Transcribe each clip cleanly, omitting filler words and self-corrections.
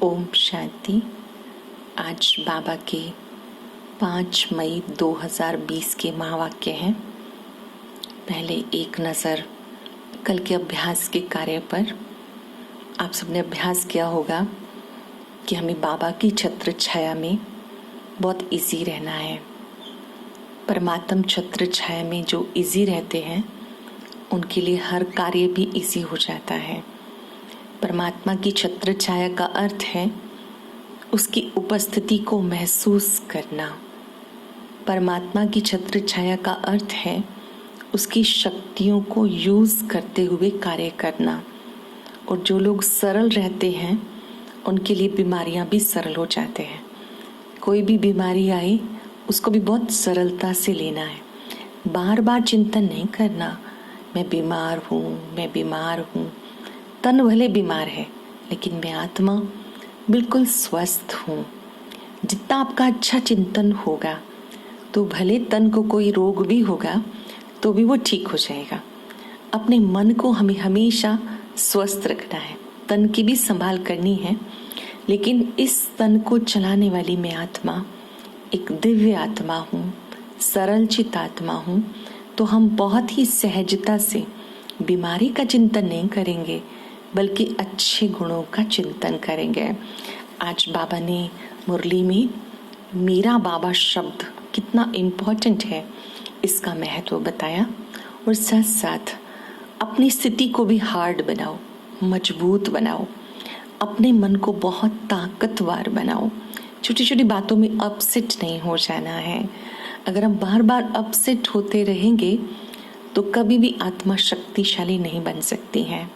ओम शांति। आज बाबा के 5 मई 2020 के महावाक्य हैं। पहले एक नज़र कल के अभ्यास के कार्य पर। आप सबने अभ्यास किया होगा कि हमें बाबा की छत्र छाया में बहुत इजी रहना है। परमात्म छत्र छाया में जो इजी रहते हैं उनके लिए हर कार्य भी इजी हो जाता है। परमात्मा की छत्र छाया का अर्थ है उसकी उपस्थिति को महसूस करना। परमात्मा की छत्र छाया का अर्थ है उसकी शक्तियों को यूज करते हुए कार्य करना। और जो लोग सरल रहते हैं उनके लिए बीमारियां भी सरल हो जाते हैं। कोई भी बीमारी आए उसको भी बहुत सरलता से लेना है। बार बार चिंतन नहीं करना, मैं बीमार हूँ। तन भले बीमार है लेकिन मैं आत्मा बिल्कुल स्वस्थ हूँ। जितना आपका अच्छा चिंतन होगा तो भले तन को कोई रोग भी होगा तो भी वो ठीक हो जाएगा। अपने मन को हमें हमेशा स्वस्थ रखना है। तन की भी संभाल करनी है, लेकिन इस तन को चलाने वाली मैं आत्मा एक दिव्य आत्मा हूँ, सरल चित आत्मा हूँ। तो हम बहुत ही सहजता से बीमारी का चिंतन नहीं करेंगे बल्कि अच्छे गुणों का चिंतन करेंगे। आज बाबा ने मुरली में मेरा बाबा शब्द कितना इम्पोर्टेंट है इसका महत्व बताया। और साथ साथ अपनी स्थिति को भी हार्ड बनाओ, मजबूत बनाओ, अपने मन को बहुत ताकतवर बनाओ। छोटी छोटी बातों में अपसेट नहीं हो जाना है। अगर हम बार बार अपसेट होते रहेंगे तो कभी भी आत्मा शक्तिशाली नहीं बन सकती है।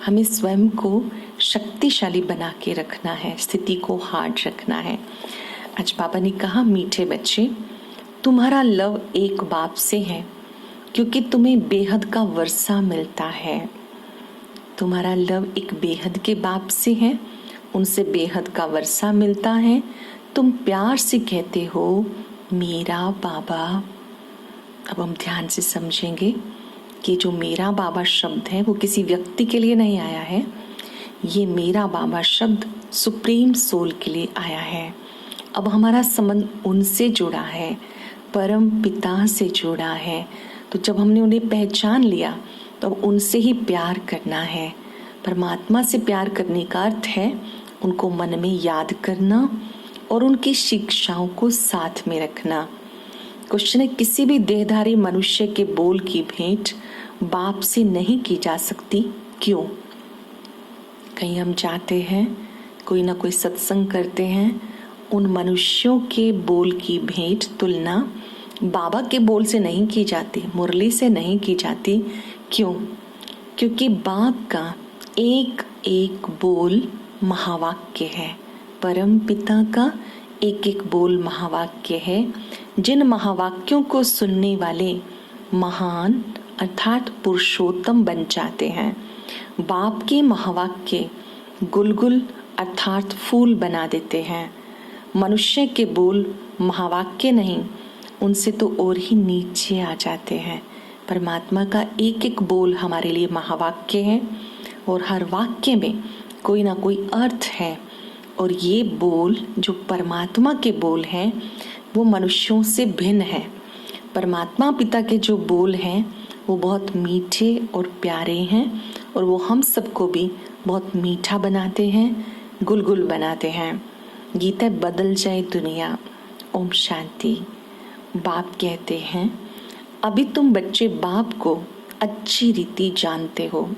हमें स्वयं को शक्तिशाली बना के रखना है, स्थिति को हार्ड रखना है। आज बाबा ने कहा, मीठे बच्चे, तुम्हारा लव एक बाप से है क्योंकि तुम्हें बेहद का वर्षा मिलता है। तुम्हारा लव एक बेहद के बाप से है, उनसे बेहद का वर्षा मिलता है। तुम प्यार से कहते हो मेरा बाबा। अब हम ध्यान से समझेंगे कि जो मेरा बाबा शब्द है वो किसी व्यक्ति के लिए नहीं आया है। ये मेरा बाबा शब्द सुप्रीम सोल के लिए आया है। अब हमारा संबंध उनसे जुड़ा है, परम पिता से जुड़ा है। तो जब हमने उन्हें पहचान लिया तो अब उनसे ही प्यार करना है। परमात्मा से प्यार करने का अर्थ है उनको मन में याद करना और उनकी शिक्षाओं को साथ में रखना। क्वेश्चन है, किसी भी देहधारी मनुष्य के बोल की भेंट बाप से नहीं की जा सकती, क्यों? कहीं हम जाते हैं, कोई ना कोई सत्संग करते हैं, उन मनुष्यों के बोल की भेंट तुलना बाबा के बोल से नहीं की जाती, मुरली से नहीं की जाती। क्यों? क्योंकि बाप का एक एक बोल महावाक्य है। परम पिता का एक एक बोल महावाक्य है। जिन महावाक्यों को सुनने वाले महान अर्थात पुरुषोत्तम बन जाते हैं। बाप के महावाक्य गुलगुल अर्थात फूल बना देते हैं। मनुष्य के बोल महावाक्य नहीं, उनसे तो और ही नीचे आ जाते हैं। परमात्मा का एक एक बोल हमारे लिए महावाक्य है और हर वाक्य में कोई ना कोई अर्थ है। और ये बोल जो परमात्मा के बोल हैं वो मनुष्यों से भिन्न है। परमात्मा पिता के जो बोल हैं वो बहुत मीठे और प्यारे हैं और वो हम सबको भी बहुत मीठा बनाते हैं, गुलगुल बनाते हैं। गीता बदल जाए दुनिया। ओम शांति। बाप कहते हैं, अभी तुम बच्चे बाप को अच्छी रीति जानते हो।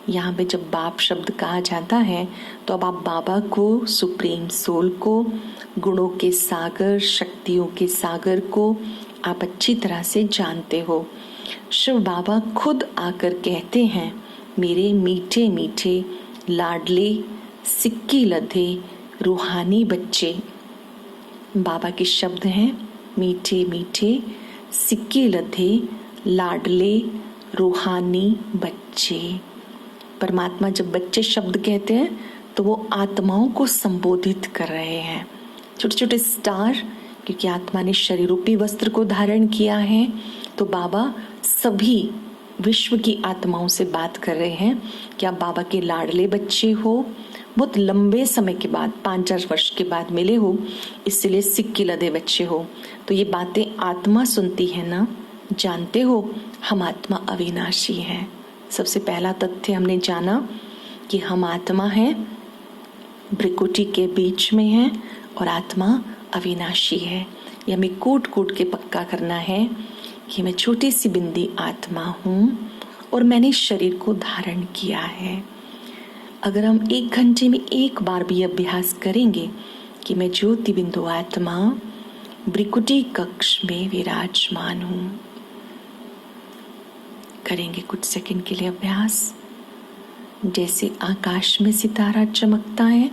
यहाँ पे जब बाप शब्द कहा जाता है तो अब आप बाबा को, सुप्रीम सोल को, गुणों के सागर, शक्तियों के सागर को आप अच्छी तरह से जानते हो। शिव बाबा खुद आकर कहते हैं, मेरे मीठे मीठे लाडले सिक्की लधे रूहानी बच्चे। बाबा के शब्द हैं, मीठे मीठे सिक्की लधे लाडले रूहानी बच्चे। परमात्मा जब बच्चे शब्द कहते हैं तो वो आत्माओं को संबोधित कर रहे हैं। छोटे छोटे स्टार, क्योंकि आत्मा ने शरीर रूपी वस्त्र को धारण किया है तो बाबा सभी विश्व की आत्माओं से बात कर रहे हैं कि आप बाबा के लाडले बच्चे हो बहुत लंबे समय के बाद 5-4 वर्ष के बाद मिले हो, इसलिए सिक्के लदे बच्चे हो। तो ये बातें आत्मा सुनती है ना। जानते हो हम आत्मा अविनाशी है। सबसे पहला तथ्य हमने जाना कि हम आत्मा हैं, भ्रिकुटी के बीच में है और आत्मा अविनाशी है। ये हमें कूट कूट के पक्का करना है कि मैं छोटी सी बिंदी आत्मा हूँ और मैंने शरीर को धारण किया है। अगर हम 1 घंटे में 1 बार भी अभ्यास करेंगे कि मैं ज्योति बिंदु आत्मा भ्रिकुटी कक्ष में विराजमान हूँ, करेंगे कुछ सेकंड के लिए अभ्यास। जैसे आकाश में सितारा चमकता है,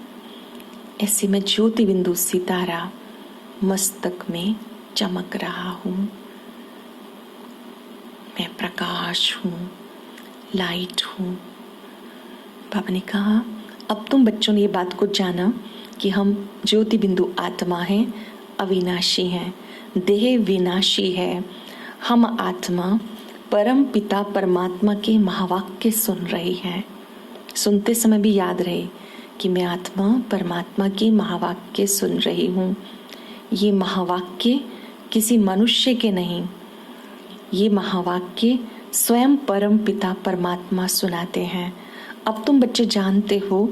ऐसे मैं ज्योति बिंदु सितारा मस्तक में चमक रहा हूँ। मैं प्रकाश हूँ, लाइट हूँ। बाबा ने कहा अब तुम बच्चों ने ये बात को जाना कि हम ज्योति बिंदु आत्मा हैं, अविनाशी हैं, देह विनाशी है। हम आत्मा परम पिता परमात्मा के महावाक्य सुन रही हैं। सुनते समय भी याद रहे कि मैं आत्मा परमात्मा के महावाक्य सुन रही हूँ। ये महावाक्य किसी मनुष्य के नहीं, ये महावाक्य स्वयं परम पिता परमात्मा सुनाते हैं। अब तुम बच्चे जानते हो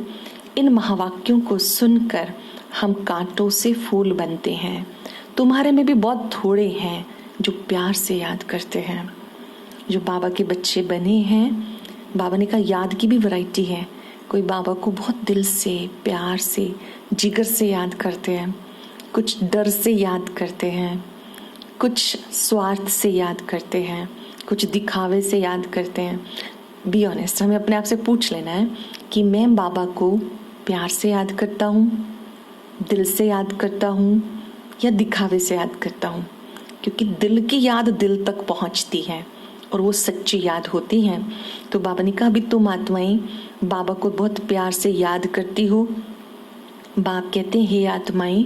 इन महावाक्यों को सुनकर हम कांटों से फूल बनते हैं। तुम्हारे में भी बहुत थोड़े हैं जो प्यार से याद करते हैं, जो बाबा के बच्चे बने हैं। बाबा ने कहा याद की भी वैरायटी है। कोई बाबा को बहुत दिल से, प्यार से, जिगर से याद करते हैं, कुछ डर से याद करते हैं, कुछ स्वार्थ से याद करते हैं, कुछ दिखावे से याद करते हैं। बी ऑनेस्ट, हमें अपने आप से पूछ लेना है कि मैं बाबा को प्यार से याद करता हूँ, दिल से याद करता हूँ या दिखावे से याद करता हूँ। क्योंकि दिल की याद दिल तक पहुँचती है और वो सच्ची याद होती हैं। तो बाबा ने कहा अभी तुम आत्माएं बाबा को बहुत प्यार से याद करती हो। बाप कहते हैं हे आत्माएं,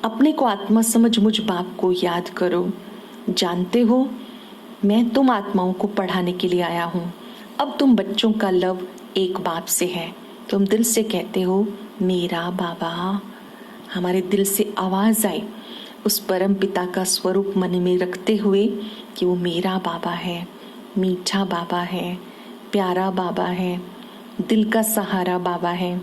अपने को आत्मा समझ मुझ बाप को याद करो। जानते हो मैं तुम आत्माओं को पढ़ाने के लिए आया हूँ। अब तुम बच्चों का लव एक बाप से है। तुम दिल से कहते हो मेरा बाबा। हमारे दिल से आवाज आई उस परम पिता का स्वरूप मन में रखते हुए कि वो मेरा बाबा है, मीठा बाबा है, प्यारा बाबा है, दिल का सहारा बाबा है।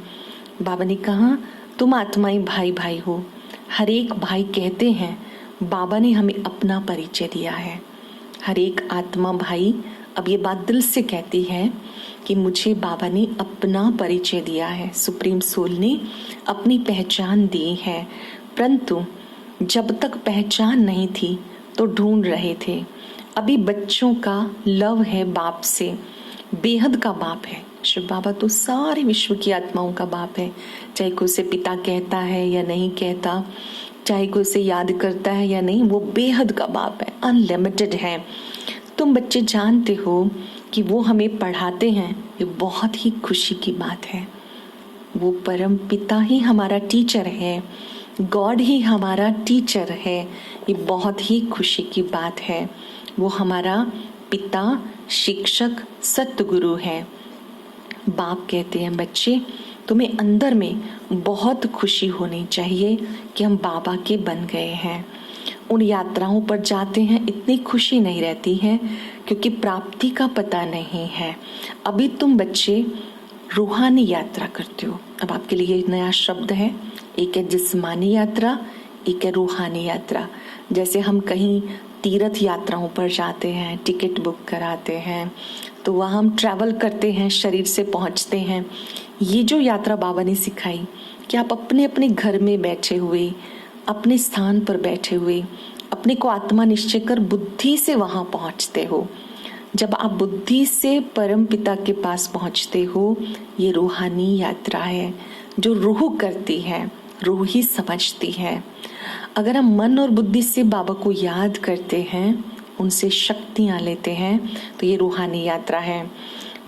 बाबा ने कहा तुम आत्माएं भाई भाई हो। हर एक भाई कहते हैं बाबा ने हमें अपना परिचय दिया है। हर एक आत्मा भाई अब ये बात दिल से कहती है कि मुझे बाबा ने अपना परिचय दिया है, सुप्रीम सोल ने अपनी पहचान दी है। परंतु जब तक पहचान नहीं थी तो ढूंढ रहे थे। अभी बच्चों का लव है बाप से, बेहद का बाप है। शिव बाबा तो सारे विश्व की आत्माओं का बाप है, चाहे कोई उसे पिता कहता है या नहीं कहता, चाहे कोई उसे याद करता है या नहीं, वो बेहद का बाप है, अनलिमिटेड है। तुम बच्चे जानते हो कि वो हमें पढ़ाते हैं, ये बहुत ही खुशी की बात है। वो परम पिता ही हमारा टीचर है, गॉड ही हमारा टीचर है। ये बहुत ही खुशी की बात है। वो हमारा पिता, शिक्षक, सतगुरु है। बाप कहते हैं बच्चे तुम्हें अंदर में बहुत खुशी होनी चाहिए कि हम बाबा के बन गए हैं। उन यात्राओं पर जाते हैं इतनी खुशी नहीं रहती है क्योंकि प्राप्ति का पता नहीं है। अभी तुम बच्चे रूहानी यात्रा करते हो। अब आपके लिए एक नया शब्द है, एक है जिस्मानी यात्रा, एक है रूहानी यात्रा। जैसे हम कहीं तीर्थ यात्राओं पर जाते हैं, टिकट बुक कराते हैं, तो वहाँ हम ट्रैवल करते हैं, शरीर से पहुँचते हैं। ये जो यात्रा बाबा ने सिखाई कि आप अपने अपने घर में बैठे हुए, अपने स्थान पर बैठे हुए अपने को आत्मा निश्चय कर बुद्धि से वहाँ पहुँचते हो। जब आप बुद्धि से परम पिता के पास पहुँचते हो, ये रूहानी यात्रा है जो रूह करती है, रूह ही समझती है। अगर हम मन और बुद्धि से बाबा को याद करते हैं, उनसे शक्तियाँ लेते हैं, तो ये रूहानी यात्रा है।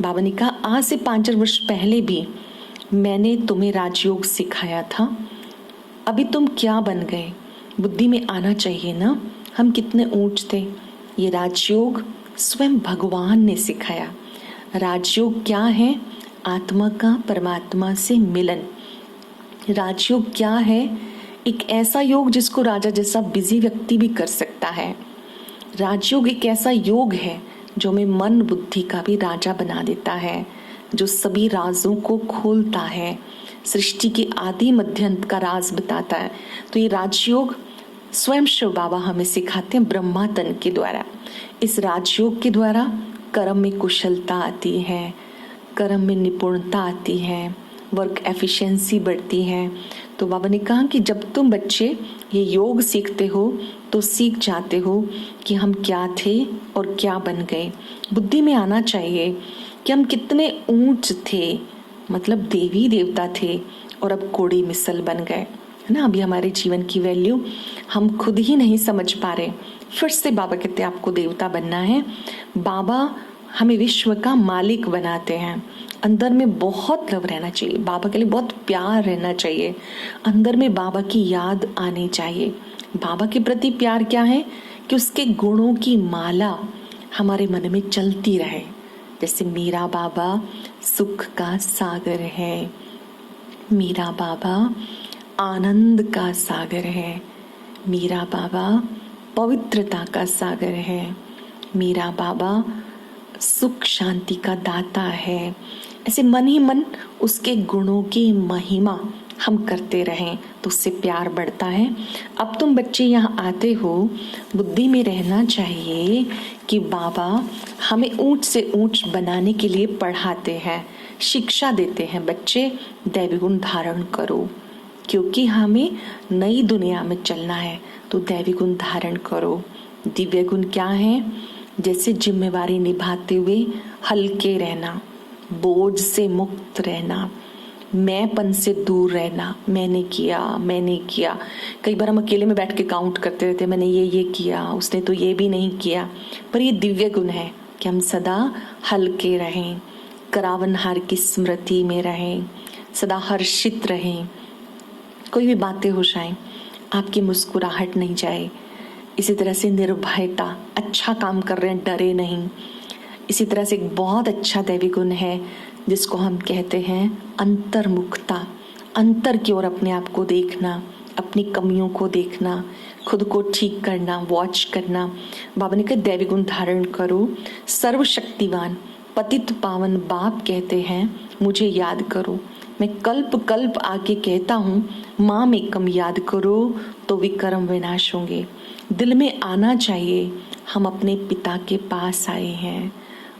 बाबा ने कहा आज से 5 वर्ष पहले भी मैंने तुम्हें राजयोग सिखाया था। अभी तुम क्या बन गए, बुद्धि में आना चाहिए ना, हम कितने ऊंच थे। ये राजयोग स्वयं भगवान ने सिखाया। राजयोग क्या है? आत्मा का परमात्मा से मिलन। राजयोग क्या है? एक ऐसा योग जिसको राजा जैसा बिजी व्यक्ति भी कर सकता है। राजयोग एक ऐसा योग है जो हमें मन बुद्धि का भी राजा बना देता है, जो सभी राजों को खोलता है, सृष्टि के आदि मध्य अंत का राज बताता है। तो ये राजयोग स्वयं शिव बाबा हमें सिखाते हैं ब्रह्मा तन के द्वारा। इस राजयोग के द्वारा कर्म में कुशलता आती है, कर्म में निपुणता आती है, वर्क एफिशिएंसी बढ़ती है। तो बाबा ने कहा कि जब तुम बच्चे ये योग सीखते हो तो सीख जाते हो कि हम क्या थे और क्या बन गए। बुद्धि में आना चाहिए कि हम कितने ऊंच थे, मतलब देवी देवता थे, और अब कोड़ी मिसल बन गए, है ना। अभी हमारे जीवन की वैल्यू हम खुद ही नहीं समझ पा रहे। फिर से बाबा कहते हैं आपको देवता बनना है। बाबा हमें विश्व का मालिक बनाते हैं। अंदर में बहुत लव रहना चाहिए, बाबा के लिए बहुत प्यार रहना चाहिए, अंदर में बाबा की याद आनी चाहिए। बाबा के प्रति प्यार क्या है कि उसके गुणों की माला हमारे मन में चलती रहे। जैसे मेरा बाबा सुख का सागर है, मेरा बाबा आनंद का सागर है, मेरा बाबा पवित्रता का सागर है, मेरा बाबा सुख शांति का दाता है। ऐसे मन ही मन उसके गुणों की महिमा हम करते रहें तो उससे प्यार बढ़ता है। अब तुम बच्चे यहाँ आते हो, बुद्धि में रहना चाहिए कि बाबा हमें ऊंच से ऊंच बनाने के लिए पढ़ाते हैं, शिक्षा देते हैं। बच्चे दैवी गुण धारण करो, क्योंकि हमें नई दुनिया में चलना है, तो दैवी गुण धारण करो। दिव्य गुण क्या है? जैसे जिम्मेवारी निभाते हुए हल्के रहना, बोझ से मुक्त रहना, मैंपन से दूर रहना। मैंने किया। कई बार हम अकेले में बैठ के काउंट करते रहते, मैंने ये किया, उसने तो ये भी नहीं किया। पर ये दिव्य गुण है कि हम सदा हल्के रहें, करावनहार की स्मृति में रहें, सदा हर्षित रहें। कोई भी बातें हो जाए आपकी मुस्कुराहट नहीं जाए। इसी तरह से निर्भयता, अच्छा काम कर रहे हैं डरे नहीं। इसी तरह से एक बहुत अच्छा दैवी गुण है जिसको हम कहते हैं अंतर्मुखता। अंतर की ओर अपने आप को देखना, अपनी कमियों को देखना, खुद को ठीक करना, वॉच करना। बाबा ने कहा दैवी गुण धारण करो। सर्वशक्तिवान पतित पावन बाप कहते हैं मुझे याद करो। मैं कल्प कल्प आके कहता हूँ माँ में कम याद करो तो विकर्म विनाश होंगे। दिल में आना चाहिए हम अपने पिता के पास आए हैं।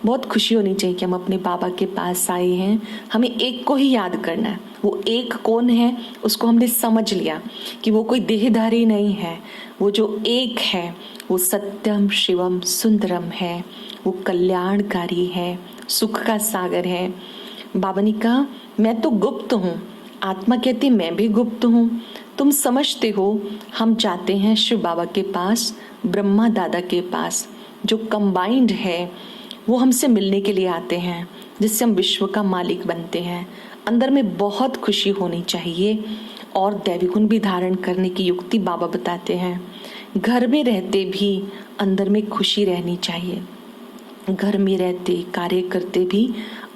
बहुत खुशी होनी चाहिए कि हम अपने बाबा के पास आए हैं। हमें एक को ही याद करना है। वो एक कौन है उसको हमने समझ लिया कि वो कोई देहधारी नहीं है। वो जो एक है वो सत्यम शिवम सुंदरम है, वो कल्याणकारी है, सुख का सागर है। बाबा ने कहा मैं तो गुप्त हूँ, आत्मा कहती मैं भी गुप्त हूँ। तुम समझते हो हम जाते हैं शिव बाबा के पास, ब्रह्मा दादा के पास, जो कंबाइंड है वो हमसे मिलने के लिए आते हैं, जिससे हम विश्व का मालिक बनते हैं। अंदर में बहुत खुशी होनी चाहिए और दैवी गुण भी धारण करने की युक्ति बाबा बताते हैं। घर में रहते भी अंदर में खुशी रहनी चाहिए। घर में रहते कार्य करते भी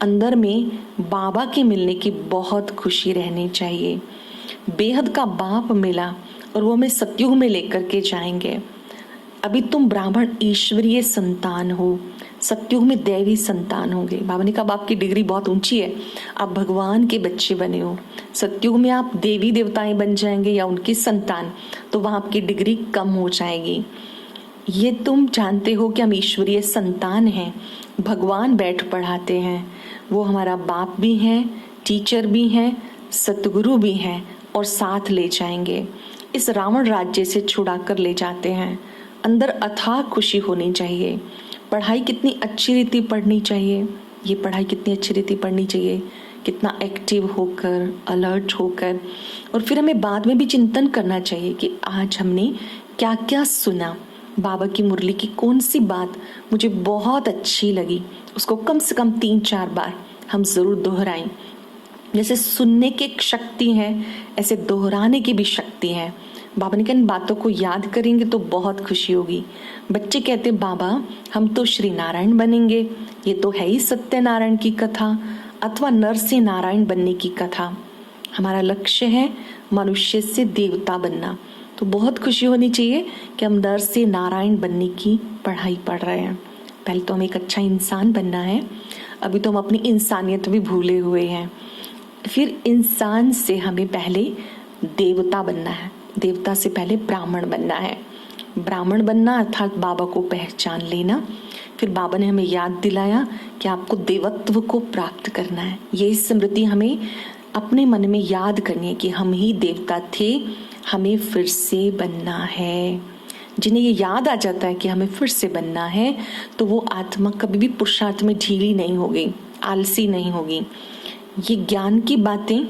अंदर में बाबा के मिलने की बहुत खुशी रहनी चाहिए। बेहद का बाप मिला और वो हमें सतयुग में लेकर के जाएंगे। अभी तुम ब्राह्मण ईश्वरीय संतान हो, सतयुग में दैवी संतान होंगे। बाबा ने कहा आपकी डिग्री बहुत ऊंची है, आप भगवान के बच्चे बने हो। सतयुग में आप देवी देवताएं बन जाएंगे या उनकी संतान, तो वहां आपकी डिग्री कम हो जाएगी। ये तुम जानते हो कि हम ईश्वरीय संतान हैं, भगवान बैठ पढ़ाते हैं, वो हमारा बाप भी हैं, टीचर भी हैं, सतगुरु भी हैं और साथ ले जाएंगे। इस रावण राज्य से छुड़ा कर ले जाते हैं। अंदर अथाह खुशी होनी चाहिए। पढ़ाई कितनी अच्छी रीति पढ़नी चाहिए, ये पढ़ाई कितनी अच्छी रीति पढ़नी चाहिए, कितना एक्टिव होकर, अलर्ट होकर। और फिर हमें बाद में भी चिंतन करना चाहिए कि आज हमने क्या क्या सुना, बाबा की मुरली की कौन सी बात मुझे बहुत अच्छी लगी, उसको कम से कम 3-4 बार हम जरूर दोहराएं। जैसे सुनने की एक शक्ति है, ऐसे दोहराने की भी शक्ति है। बाबा ने कहा इन बातों को याद करेंगे तो बहुत खुशी होगी। बच्चे कहते बाबा हम तो श्री नारायण बनेंगे, ये तो है ही सत्यनारायण की कथा। अथवा नर से नारायण बनने की कथा। हमारा लक्ष्य है मनुष्य से देवता बनना। तो बहुत खुशी होनी चाहिए कि हम नर से नारायण बनने की पढ़ाई पढ़ रहे हैं। पहले तो हमें एक अच्छा इंसान बनना है, अभी तो हम अपनी इंसानियत भी भूले हुए हैं। फिर इंसान से हमें पहले देवता बनना है, देवता से पहले ब्राह्मण बनना है। ब्राह्मण बनना अर्थात बाबा को पहचान लेना। फिर बाबा ने हमें याद दिलाया कि आपको देवत्व को प्राप्त करना है। ये स्मृति हमें अपने मन में याद करनी है कि हम ही देवता थे, हमें फिर से बनना है। जिन्हें ये याद आ जाता है कि हमें फिर से बनना है, तो वो आत्मा कभी भी पुरुषार्थ में ढीली नहीं होगी, आलसी नहीं होगी। ये ज्ञान की बातें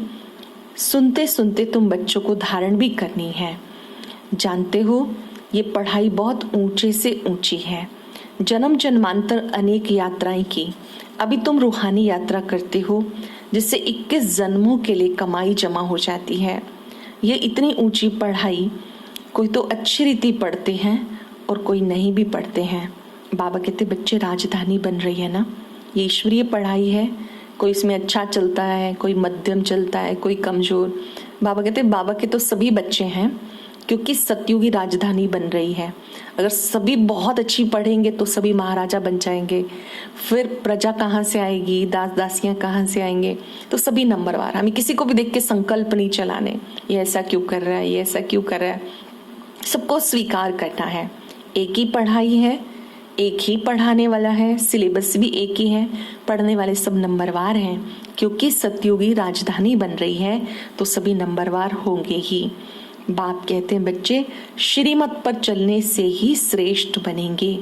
सुनते सुनते तुम बच्चों को धारण भी करनी है। जानते हो, ये पढ़ाई बहुत ऊंचे से ऊंची है। जन्म जन्मांतर अनेक यात्राएं की, अभी तुम रूहानी यात्रा करते हो, जिससे 21 जन्मों के लिए कमाई जमा हो जाती है। ये इतनी ऊंची पढ़ाई कोई तो अच्छी रीति पढ़ते हैं और कोई नहीं भी पढ़ते हैं। बाबा कहते बच्चे राजधानी बन रही है ना, ये ईश्वरीय पढ़ाई है। कोई इसमें अच्छा चलता है, कोई मध्यम चलता है, कोई कमजोर। बाबा कहते बाबा के तो सभी बच्चे हैं, क्योंकि सतयुगी राजधानी बन रही है। अगर सभी बहुत अच्छी पढ़ेंगे तो सभी महाराजा बन जाएंगे, फिर प्रजा कहाँ से आएगी, दास दासियां कहाँ से आएंगे। तो सभी नंबरवार, हमें किसी को भी देख के संकल्प नहीं चलाने, ये ऐसा क्यों कर रहा है, ये ऐसा क्यों कर रहा है। सबको स्वीकार करना है। एक ही पढ़ाई है, एक ही पढ़ाने वाला है, सिलेबस भी एक ही है, पढ़ने वाले सब नंबरवार हैं। क्योंकि सतयुगी राजधानी बन रही है तो सभी नंबरवार होंगे ही। बाप कहते हैं बच्चे श्रीमत पर चलने से ही श्रेष्ठ बनेंगे।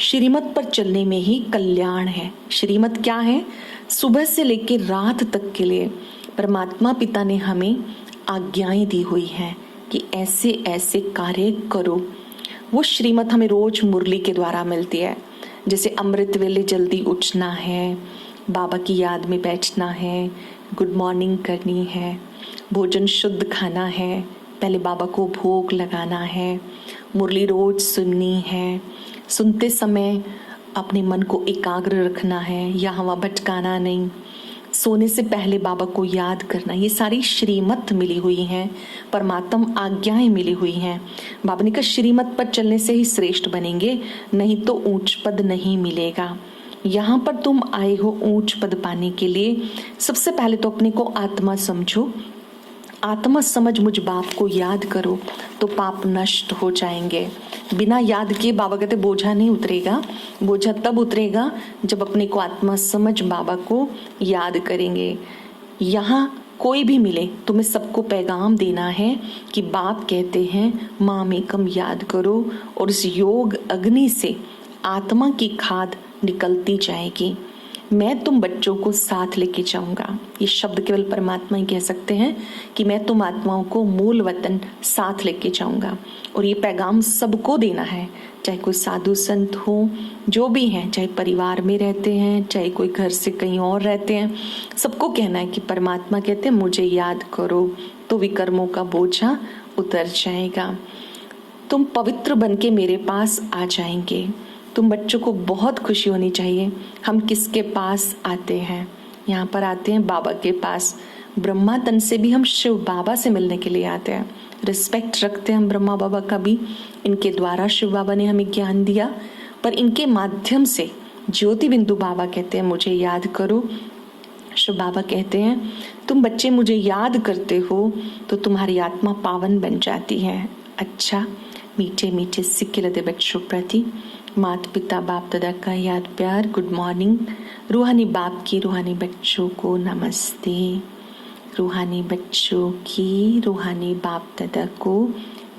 श्रीमत पर चलने में ही कल्याण है। श्रीमत क्या है? सुबह से लेकर रात तक के लिए परमात्मा पिता ने हमें आज्ञाएं दी हुई हैं कि ऐसे ऐसे कार्य करो। वो श्रीमत हमें रोज मुरली के द्वारा मिलती है। जैसे अमृत वेले जल्दी उठना है, बाबा की याद में बैठना है, गुड मॉर्निंग करनी है, भोजन शुद्ध खाना है, पहले बाबा को भोग लगाना है, मुरली रोज सुननी है, सुनते समय अपने मन को एकाग्र रखना है, यहाँ वहाँ भटकाना नहीं, सोने से पहले बाबा को याद करना। ये सारी श्रीमत मिली हुई हैं, परमात्मा आज्ञाएं मिली हुई हैं। बाबा ने कहा श्रीमत पर चलने से ही श्रेष्ठ बनेंगे, नहीं तो ऊंच पद नहीं मिलेगा। यहाँ पर तुम आए हो ऊंच पद पाने के लिए। सबसे पहले तो अपने को आत्मा समझो, आत्मा समझ मुझ बाप को याद करो तो पाप नष्ट हो जाएंगे। बिना याद किए बाबा कहते बोझा नहीं उतरेगा। बोझा तब उतरेगा जब अपने को आत्मा समझ बाबा को याद करेंगे। यहाँ कोई भी मिले तुम्हें सबको पैगाम देना है कि बाप कहते हैं माम एकम याद करो, और इस योग अग्नि से आत्मा की खाद निकलती जाएगी। मैं तुम बच्चों को साथ लेके जाऊंगा। ये शब्द केवल परमात्मा ही कह सकते हैं कि मैं तुम आत्माओं को मूल वतन साथ लेके जाऊंगा। और ये पैगाम सबको देना है, चाहे कोई साधु संत हो, जो भी हैं, चाहे परिवार में रहते हैं, चाहे कोई घर से कहीं और रहते हैं, सबको कहना है कि परमात्मा कहते हैं मुझे याद करो तो विकर्मों का बोझा उतर जाएगा। तुम पवित्र बन के मेरे पास आ जाएंगे। तुम बच्चों को बहुत खुशी होनी चाहिए। हम किसके पास आते हैं? यहाँ पर आते हैं बाबा के पास। ब्रह्मा तन से भी हम शिव बाबा से मिलने के लिए आते हैं। रिस्पेक्ट रखते हैं हम ब्रह्मा बाबा का भी। इनके द्वारा शिव बाबा ने हमें ज्ञान दिया, पर इनके माध्यम से ज्योति बिंदु बाबा कहते हैं मुझे याद करो। शिव बाबा कहते हैं तुम बच्चे मुझे याद करते हो तो तुम्हारी आत्मा पावन बन जाती है। अच्छा, मीठे मीठे सिक्के लदे बच्चों प्रति माता पिता बाप दादा का याद प्यार, गुड मॉर्निंग। रूहानी बाप की रूहानी बच्चों को नमस्ते। रूहानी बच्चों की रूहानी बाप दादा को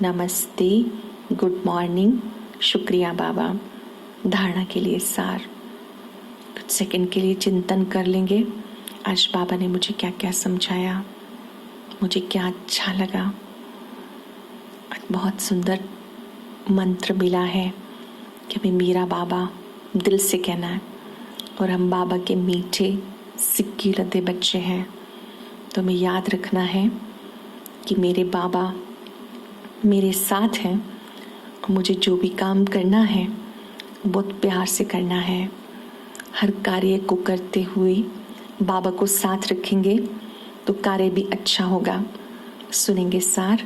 नमस्ते, गुड मॉर्निंग। शुक्रिया बाबा। धारणा के लिए सार, कुछ सेकंड के लिए चिंतन कर लेंगे। आज बाबा ने मुझे क्या क्या समझाया, मुझे क्या अच्छा लगा। बहुत सुंदर मंत्र मिला है कि हमें मेरा बाबा दिल से कहना है, और हम बाबा के मीठे सिक्के लदे बच्चे हैं। तो हमें याद रखना है कि मेरे बाबा मेरे साथ हैं, और मुझे जो भी काम करना है बहुत प्यार से करना है। हर कार्य को करते हुए बाबा को साथ रखेंगे तो कार्य भी अच्छा होगा। सुनेंगे सार।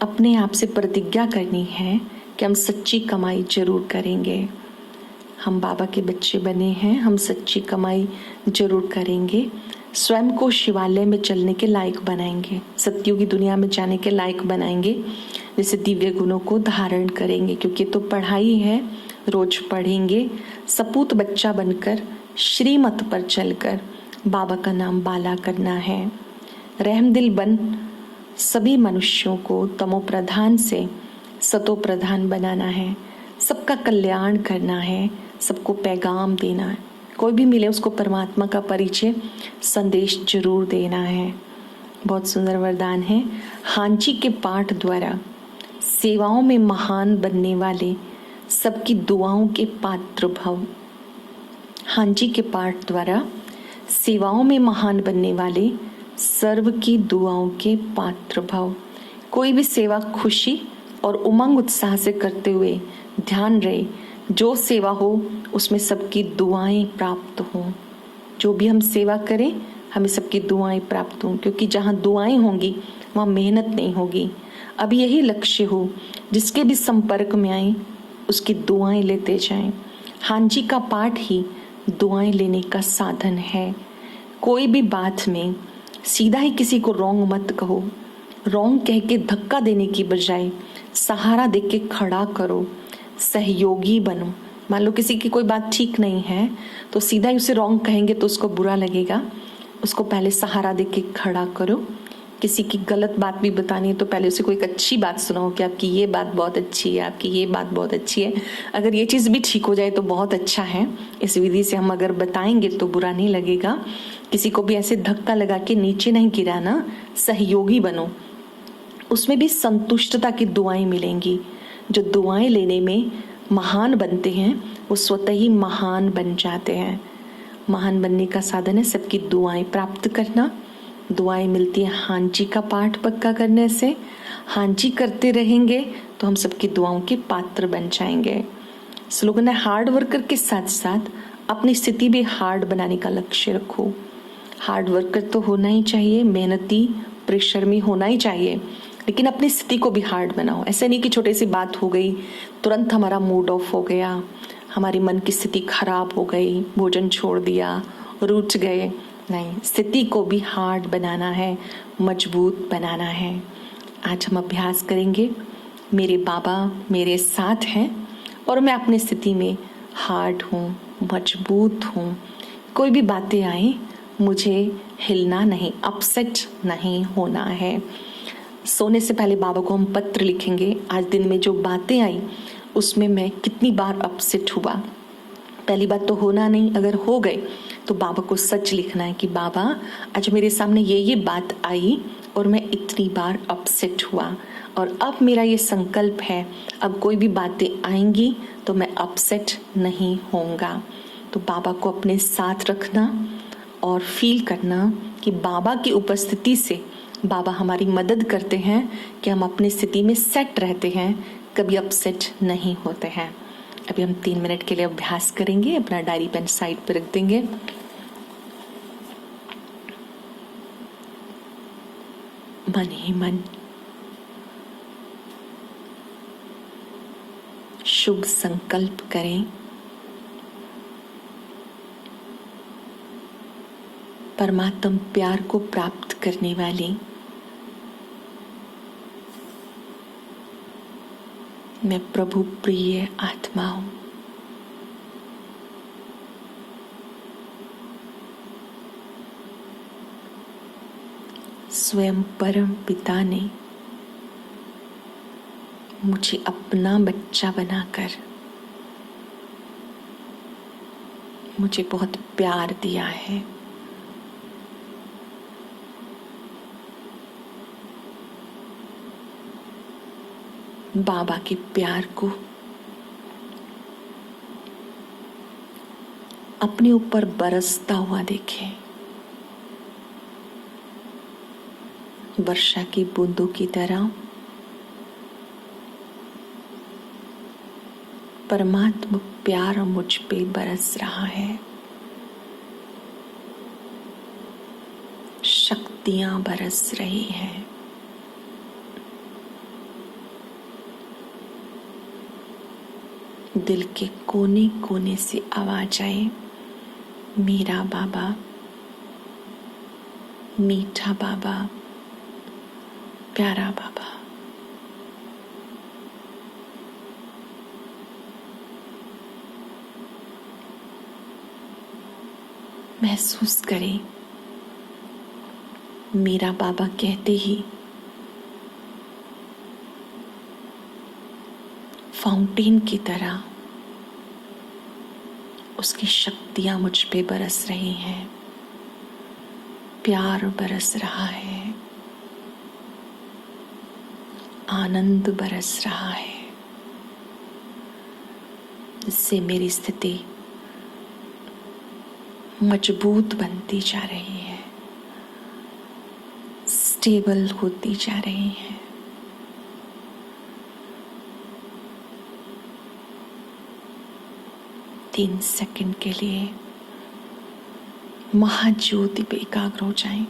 अपने आप से प्रतिज्ञा करनी है कि हम सच्ची कमाई जरूर करेंगे। हम बाबा के बच्चे बने हैं, हम सच्ची कमाई जरूर करेंगे। स्वयं को शिवालय में चलने के लायक बनाएंगे, सत्युगी की दुनिया में जाने के लायक बनाएंगे, जैसे दिव्य गुणों को धारण करेंगे। क्योंकि तो पढ़ाई है, रोज पढ़ेंगे। सपूत बच्चा बनकर श्रीमत पर चलकर बाबा का नाम बाला करना है। रहमदिल बन सभी मनुष्यों को तमो प्रधान से सतो प्रधान बनाना है। सबका कल्याण करना है, सबको पैगाम देना है। कोई भी मिले उसको परमात्मा का परिचय संदेश जरूर देना है। बहुत सुंदर वरदान है। हांची के पाठ द्वारा सेवाओं में महान बनने वाले सबकी दुआओं के पात्र भव। हांची के पाठ द्वारा सेवाओं में महान बनने वाले सर्व की दुआओं के पात्र भव। कोई भी सेवा खुशी और उमंग उत्साह से करते हुए ध्यान रहे, जो सेवा हो उसमें सबकी दुआएं प्राप्त हों। जो भी हम सेवा करें हमें सबकी दुआएं प्राप्त हों, क्योंकि जहाँ दुआएं होंगी वहाँ मेहनत नहीं होगी। अब यही लक्ष्य हो, जिसके भी संपर्क में आए उसकी दुआएं लेते जाएं। हांजी का पाठ ही दुआएं लेने का साधन है। कोई भी बात में सीधा ही किसी को रोंग मत कहो। रोंग कह के धक्का देने की बजाय सहारा दे के खड़ा करो, सहयोगी बनो। मान लो किसी की कोई बात ठीक नहीं है तो सीधा ही उसे रॉन्ग कहेंगे तो उसको बुरा लगेगा। उसको पहले सहारा दे के खड़ा करो। किसी की गलत बात भी बतानी है तो पहले उसे कोई एक अच्छी बात सुनाओ कि आपकी ये बात बहुत अच्छी है, आपकी ये बात बहुत अच्छी है। अगर ये चीज़ भी ठीक हो जाए तो बहुत अच्छा है। इस विधि से हम अगर बताएंगे तो बुरा नहीं लगेगा। किसी को भी ऐसे धक्का लगा के नीचे नहीं गिराना, सहयोगी बनो। उसमें भी संतुष्टता की दुआएं मिलेंगी। जो दुआएं लेने में महान बनते हैं वो स्वतः ही महान बन जाते हैं। महान बनने का साधन है सबकी दुआएं प्राप्त करना। दुआएं मिलती है हांजी का पाठ पक्का करने से। हांजी करते रहेंगे तो हम सबकी दुआओं के पात्र बन जाएंगे। स्लोगन है, हार्ड वर्कर के साथ साथ अपनी स्थिति भी हार्ड बनाने का लक्ष्य रखो। हार्ड वर्कर तो होना ही चाहिए, मेहनती परिश्रमी होना ही चाहिए, लेकिन अपनी स्थिति को भी हार्ड बनाओ। ऐसा नहीं कि छोटी सी बात हो गई तुरंत हमारा मूड ऑफ हो गया, हमारी मन की स्थिति खराब हो गई, भोजन छोड़ दिया, रूठ गए। नहीं, स्थिति को भी हार्ड बनाना है, मजबूत बनाना है। आज हम अभ्यास करेंगे, मेरे बाबा मेरे साथ हैं और मैं अपनी स्थिति में हार्ड हूँ, मजबूत हूँ। कोई भी बातें आए मुझे हिलना नहीं, अपसेट नहीं होना है। सोने से पहले बाबा को हम पत्र लिखेंगे, आज दिन में जो बातें आई उसमें मैं कितनी बार अपसेट हुआ। पहली बात तो होना नहीं, अगर हो गए तो बाबा को सच लिखना है कि बाबा आज मेरे सामने ये बात आई और मैं इतनी बार अपसेट हुआ, और अब मेरा ये संकल्प है अब कोई भी बातें आएंगी तो मैं अपसेट नहीं होऊंगा। तो बाबा को अपने साथ रखना और फील करना कि बाबा की उपस्थिति से बाबा हमारी मदद करते हैं कि हम अपनी स्थिति में सेट रहते हैं, कभी अपसेट नहीं होते हैं। अभी हम 3 मिनट के लिए अभ्यास करेंगे। अपना डायरी पेन साइड पर रख देंगे। मन ही मन शुभ संकल्प करें। परमात्म प्यार को प्राप्त करने वाली मैं प्रभु प्रिय आत्मा हूं। स्वयं परम पिता ने मुझे अपना बच्चा बनाकर मुझे बहुत प्यार दिया है। बाबा के प्यार को अपने ऊपर बरसता हुआ देखें। वर्षा की बूंदों की तरह परमात्मा प्यार मुझ पे बरस रहा है। शक्तियां बरस रही हैं। दिल के कोने कोने से आवाज आए, मेरा बाबा, मीठा बाबा, प्यारा बाबा। महसूस करें, मेरा बाबा कहते ही फाउंटेन की तरह उसकी शक्तियां मुझ पे बरस रही हैं, प्यार बरस रहा है, आनंद बरस रहा है, जिससे मेरी स्थिति मजबूत बनती जा रही है, स्टेबल होती जा रही है। तीन सेकंड के लिए महाज्योति पे एकाग्र हो जाएं।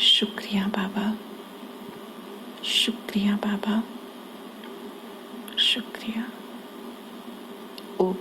शुक्रिया बाबा, शुक्रिया बाबा, शुक्रिया। ओम।